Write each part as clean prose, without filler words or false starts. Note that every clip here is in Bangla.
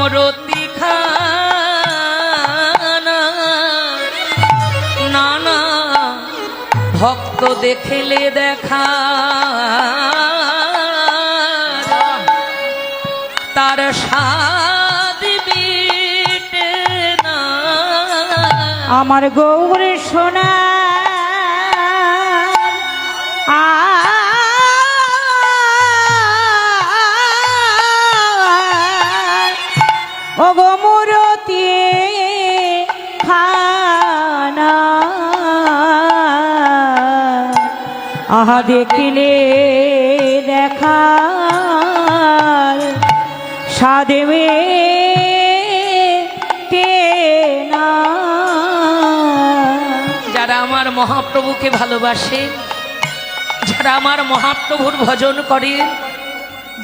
মূরতি খানা নানা ভক্ত দেখলে দেখা তার স্বাদ মিটে না। আমার গৌর সোনা ও গো মূরতি খানা আহা দেখিলে দেখার সাদে মেটে না। যারা আমার মহাপ্রভুকে ভালোবাসে, যারা আমার মহাপ্রভুর ভজন করেন,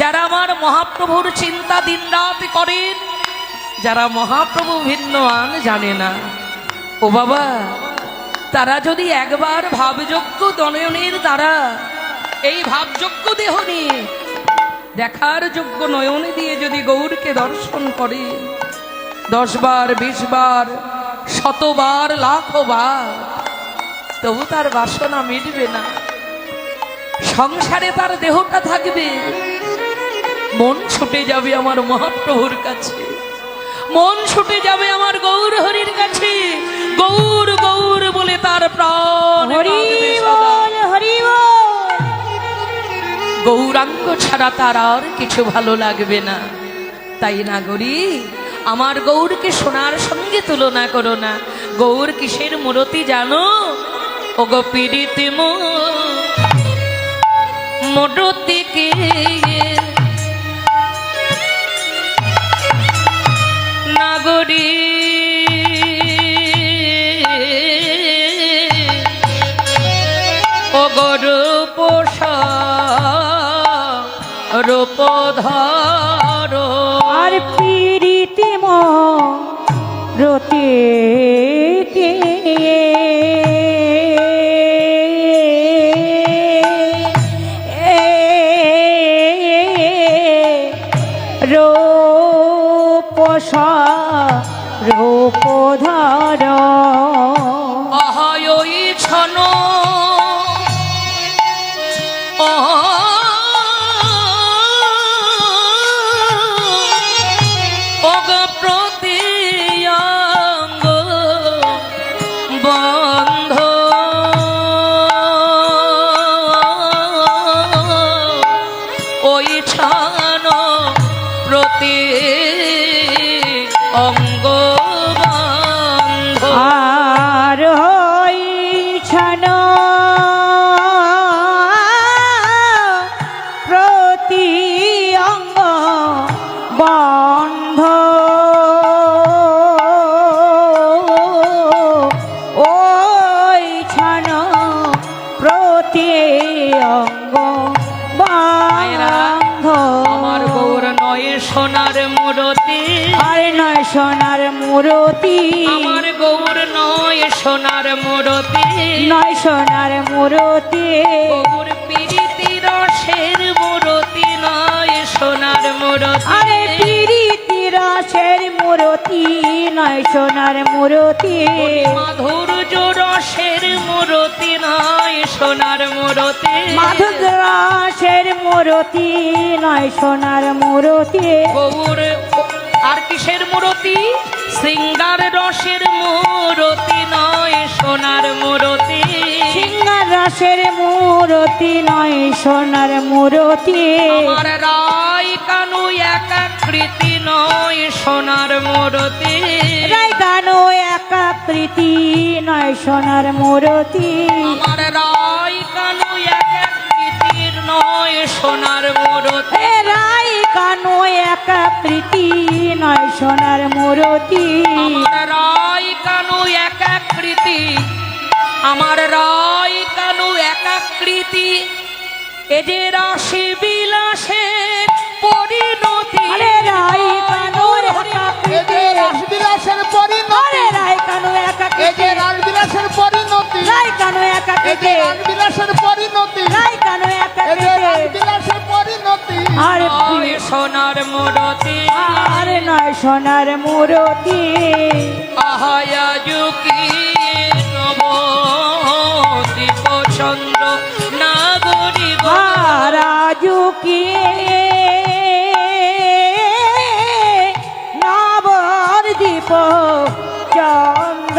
যারা আমার মহাপ্রভুর চিন্তা দিনরাত করেন, যারা মহাপ্রভু ভিন্ন আন জানে না, ও বাবা, তারা যদি একবার ভাবযোগ্য নয়নের দ্বারা এই ভাবযোগ্য দেহ নিয়ে দেখার যোগ্য নয়ন দিয়ে যদি গৌরকে দর্শন করে 10 বার 20 বার 100 বার 1,00,000 বার, তবু তার বাসনা মিটবে না। সংসারে তার দেহটা থাকবে, মন ছুটে যাবে আমার মহাপ্রভুর কাছে, মন ছুটে যাবে আমার গৌর হরির কাছে। গৌর গৌর বলে তার প্রাণ হরি বল হরি বল। গৌরাঙ্গ ছাড়া তার আর কিছু ভালো লাগবে না। তাই না গরি, আমার গৌরকে সোনার সঙ্গে তুলনা করো না। গৌর কিসের মূরতি জানো? ও গো পীড়িত মূরতিকে নাগরী ও গো রূপ রূপধর আর পীড়িতি মূরতি কে রূপধর অহয়ই ছন অগ প্রতিয়াঙ্গ বন্ধ ওই ছন প্রতি অঙ্গ আর হইছন প্রতি অঙ্গ বন্ধ ওইছন প্রতি অঙ্গ বন্ধ। আমার গৌর নয় সোনার মূরতি, আর নয় সোনার মূরতি, আমার গৌর নয় সোনার মূরতি, নয় সোনার মূরতি, গৌর পীড়িতি রসের মূরতি নয় সোনার মূরতি। আরে পীড়িতি রসের মূরতি নয় সোনার মূরতি, মাধুর্য রসের মূরতি নয় সোনার মূরতি, মাধুর্য রসের মূরতি নয় সোনার মূরতি। গৌর আর কিসের মূরতি? শৃঙ্গার রসের মূরতি নয় সোনার মূরতি, সিংহার রসের মূরতি নয় সোনার মূরতি। আমার রায় কানু একাকৃতি নয় সোনার মূরতি, রায় কানু একাকৃতি নয় সোনার মূরতি, আমার রায় কানু একাকৃতির নয় সোনার মূরতি, রায় কানু একাকৃতি নয় সোনার মূরতি। আমার রায় কানু একাকৃতি, আমার রায় কানু একাকৃতি, এ যে রাশি বিলাসের পরিণতি। আরে রায় কানু একাকৃতি, রাসবিলাসের পরিণতি, রায় কানু এই যে একাকৃতি, রাসবিলাসের পরিণতি, রায় কানু এই যে একাকৃতি, রাসবিলাসের পরিণতি, রায় কানু এই যে একাকৃতি, রাসবিলাসের পরিণতি, আর ওই সোনার মূরতি আর নয় সোনার মূরতি আহায়াজুকি নবদ্বীপ চন্দ্র নাগরী রাজু কি নবদ্বীপ চন্দ্র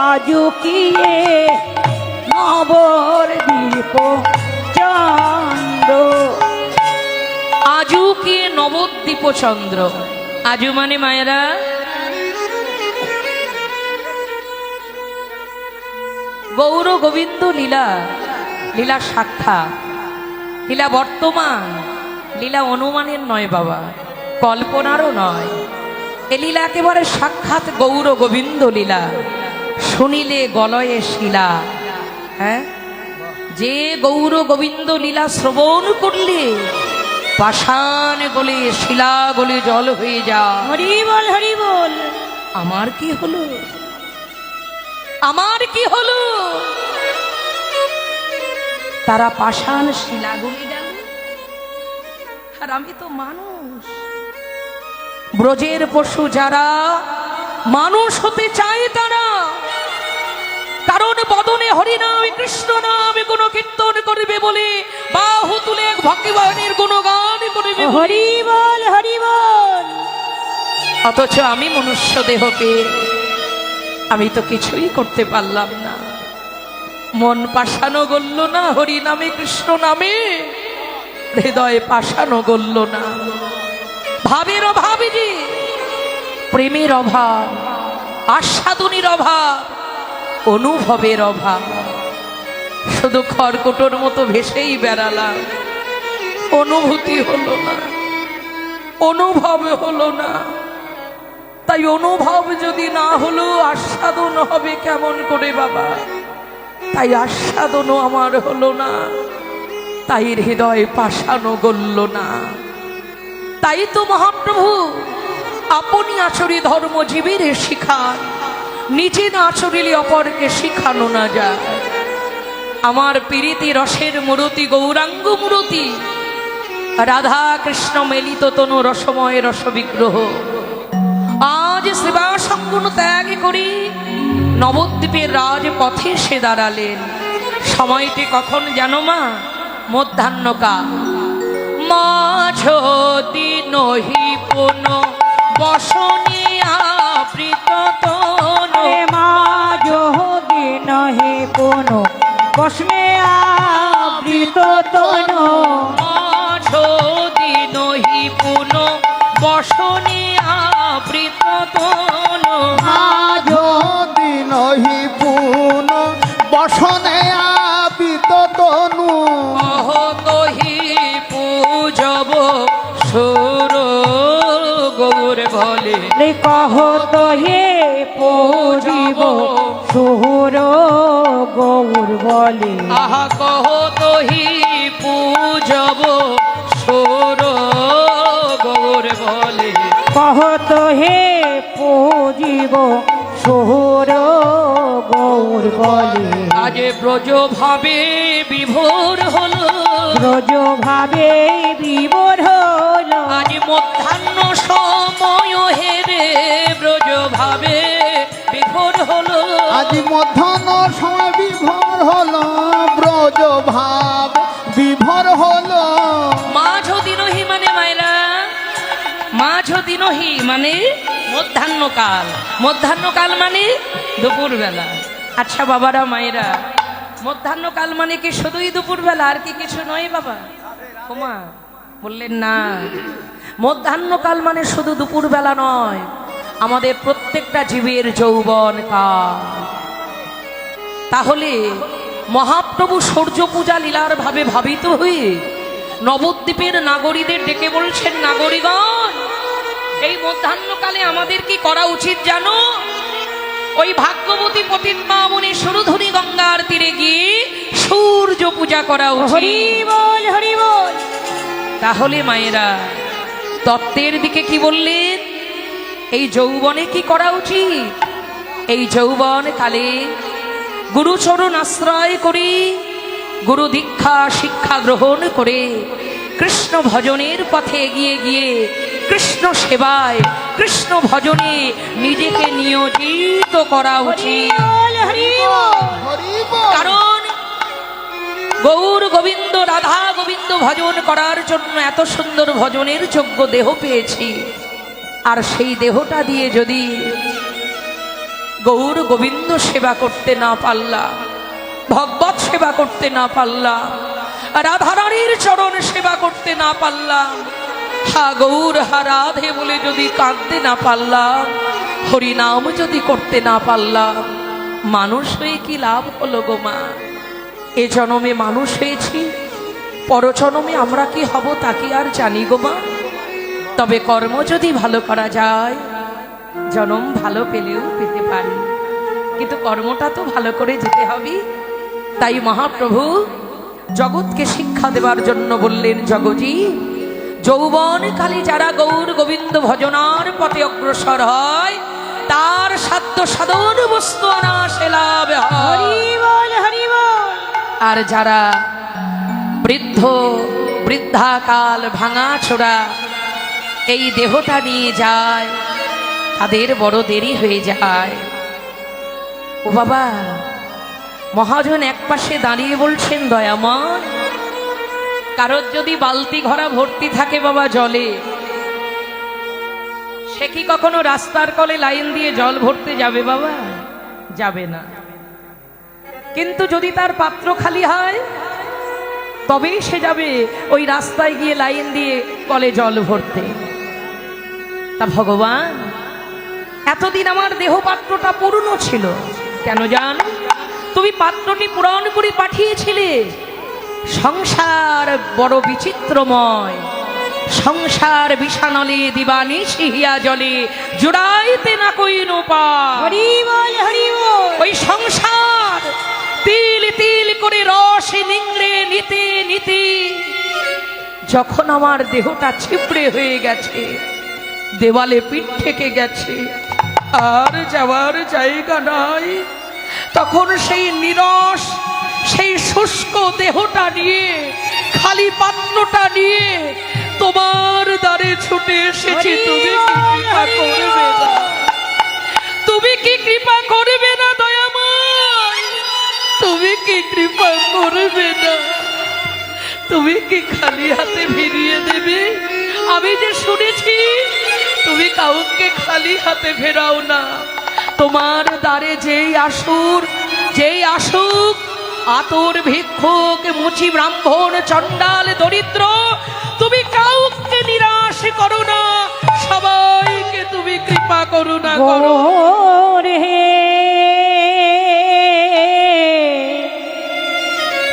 আজু কি নবদ্বীপ চন্দ্র আজু কি নবদ্বীপ চন্দ্র। আজু মানে মায়েরা গৌর গোবিন্দ লীলা, লীলা সাক্ষাৎ, লীলা বর্তমান, লীলা অনুমানের নয় বাবা, কল্পনারও নয়। এ লীলা একেবারে সাক্ষাৎ গৌর গোবিন্দ লীলা, শুনিলে গলয়ে শিলা। হ্যাঁ, যে গৌর গোবিন্দ লীলা শ্রবণ করলে পাষাণ গলে শিলা গলে জল হয়ে যায়। হরি বল হরি বল। আমার কি হলো, আমার কি হলো? তারা পাষাণ শিলা গলে গেল, আর আমি তো মানুষ। ব্রজের পশু যারা মানুষ হতে চায় তারা, কারণ বদনে হরিনাম কৃষ্ণ নাম গুণ কীর্তন করবে বলে বাহু তুলে এক ভক্তিবাহিনীর গুণগান করবে। হরি বল হরি বল। অথচ আমি মনুষ্য দেহ পেয়ে আমি তো কিছুই করতে পারলাম না। মন পাষাণও গলল না হরি নামে কৃষ্ণ নামে, হৃদয়ে পাষাণও গলল না। ভাবের অভাব, যে প্রেমের অভাব, আস্বাদনীর অভাব, অনুভবের অভাব। শুধু খড়কুটোর মতো ভেসেই বেড়ালাম, অনুভূতি হলো না, অনুভব হলো না। তাই অনুভব যদি না হলো আস্বাদন হবে কেমন করে বাবা? তাই আস্বাদনও আমার হলো না, তাই হৃদয় পাষাণও গলল না। তাই তো মহাপ্রভু আপনি আচরি ধর্ম জীবের শিখান, নিজে না আচরিলে অপরকে শিখানো না যায়। আমার পীড়িতি রসের মূরতি গৌরাঙ্গ মূরতি, রাধা কৃষ্ণ মেলিত তনু রসময় রসবিগ্রহ। আজ সেবাসঙ্গুণ ত্যাগ করি নবদ্বীপের রাজপথে সে দাঁড়ালেন। সময়টি কখন জানো মা? মধ্যাহ্নকাল। মাঝ দিন হি পুন বসনিয়া প্রীত তনু। দিন হে কোন বসমে আবৃত তনু। মাঝ দিন হি পুন বসনিয়া প্রীত তনু। আজ দিন হি পুন বসনে আবিত তনু। অহত হি পূজব সুর গৌর বলে। কহত হে পূজিব সুর গৌর বলে। আহা কহত হি পূজব সুর গৌর বলে। কহত হে পূজিব সুর গৌর বলে। আজ ব্রজ ভাবে বিভোর হলো, ব্রজ ভাবে বিভোর হলো। আজ মধ্যাহ্ন সময় হেরে ব্রজ ভাবে বিভোর হলো। আজ মধ্যাহ্ন সময় বিভোর হলো, ব্রজ ভাব বিভোর হলো। মাঝ দিনহি মানে মায়েরা, মাঝ দিনহি মানে মধ্যাহ্নকাল। মধ্যাহ্নকাল মানে দুপুরবেলা। আচ্ছা বাবারা মায়েরা, মধ্যাহ্নকাল মানে কি শুধুই দুপুরবেলা, আর কি কিছু নয় বাবা? ওমা বললেন না, মধ্যাহ্নকাল মানে শুধু দুপুরবেলা নয়, আমাদের প্রত্যেকটা জীবের যৌবন কাল। তাহলে মহাপ্রভু সূর্য পূজা লীলার ভাবে ভাবিত হয়ে নবদ্বীপের নাগরীদের ডেকে বলছেন, নাগরিগণ, এই মধ্যাহ্নকালে আমাদের কি করা উচিত জানো? ওই ভাগ্যবতী পতিত মামনি সুরধুনী গঙ্গার তীরে গিয়ে সূর্য পূজা করা উচিত। হরি বল হরি বল। তাহলে মায়েরা তত্ত্বের দিকে কি বললেন? এই যৌবনে কি করা উচিত? এই যৌবন কালে গুরুচরণ আশ্রয় করি গুরু দীক্ষা শিক্ষা গ্রহণ করে কৃষ্ণ ভজনের পথে এগিয়ে গিয়ে কৃষ্ণ সেবায় কৃষ্ণ ভজনে নিজেকে নিয়োজিত করা উচিত। হরি বল হরি বল। কারণ গৌর গোবিন্দ রাধা গোবিন্দ ভজন করার জন্য এত সুন্দর ভজনের যোগ্য দেহ পেয়েছি, আর সেই দেহটা দিয়ে যদি গৌর গোবিন্দ সেবা করতে না পারলাম, ভগবত সেবা করতে না পারলাম, রাধারানীর চরণ সেবা করতে না পারলাম, হা গৌর হা রাধে বলে যদি কাঁদতে না পারলাম, হরিনাম যদি করতে না পারলাম, মানুষ হয়ে কি লাভ হলো গো মা? এ জনমে মানুষ হয়েছি, পরজনমে আমরা কি হব তা কি আর জানি গো মা? তবে কর্ম যদি ভালো করা যায়, জনম ভালো পেলেও পেতে পারি, কিন্তু কর্মটা তো ভালো করে যেতে হবে। তাই মহাপ্রভু জগৎকে শিক্ষা দেওয়ার জন্য বললেন, জগজি যৌবন কালে যারা গৌর গোবিন্দ ভজনার পথে অগ্রসর হয়, তার সাধ্য সাধন বস্তু অনায়াসে লাভ হয়। হরি বল হরি বল। আর যারা বৃদ্ধ বৃদ্ধাকাল ভাঙা ছোড়া এই দেহটা নিয়ে যায়, তাদের বড় দেরি হয়ে যায়। ও বাবা, মহাজন একপাশে দাঁড়িয়ে বলছেন, দয়াময়, কারোর যদি বালতি ঘরা ভর্তি থাকে বাবা জলে, সে কি কখনো রাস্তার কলে লাইন দিয়ে জল ভরতে যাবে বাবা? যাবে না। কিন্তু যদি তার পাত্র খালি হয়, তবেই সে যাবে ওই রাস্তায় গিয়ে লাইন দিয়ে কলে জল ভরতে। তা ভগবান, এতদিন আমার দেহ পাত্রটা পূর্ণ ছিল, কেন জান? তুমি পাত্রটি পূরণ করে পাঠিয়েছিলে। সংসার বড় বিচিত্রময়, সংসার বিষানলে দিবানিশি হিয়া জলে জুড়াইতে না কইন উপায়। হরি বল হরি বল। ওই সংসার তিল তিল করে রস নিংড়ে নিতে নিতে যখন আমার দেহটা ছিপড়ে হয়ে গেছে, দেওয়ালে পিঠ থেকে গেছে, আর যাওয়ার জায়গা নাই, তখন সেই নিরস সেই শুষ্ক দেহটা নিয়ে, খালি পাত্রটা নিয়ে তোমার দ্বারে ছুটে এসেছি। তুমি কি কৃপা করবে না? তুমি কি কৃপা করবে না দয়াময়? তুমি কি কৃপা করবে না? তুমি কি খালি হাতে ফিরিয়ে দেবে? আমি যে শুনেছি তুমি কাউকে খালি হাতে ফেরাও না। তোমার দ্বারে যেই আসুক, আতর ভিক্ষুক মুচি ব্রাহ্মণ চণ্ডাল দরিদ্র, তুমি কাউকে নিরাশ করো না, সবাইকে তুমি কৃপা করুণা করো। গৌর হে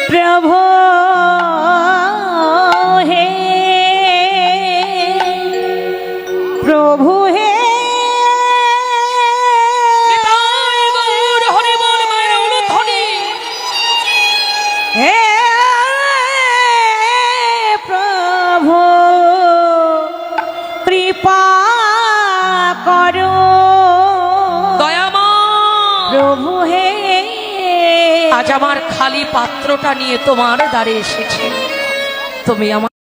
প্রভু হে প্রভু হে নিতাই গৌর হরি বল মায়ের অনুধ্বনি। হে প্রভু কৃপা করো দয়াময়, প্রভু হে। আজ আমার খালি পাত্রটা নিয়ে তোমার দ্বারে এসেছি, তুমি আমার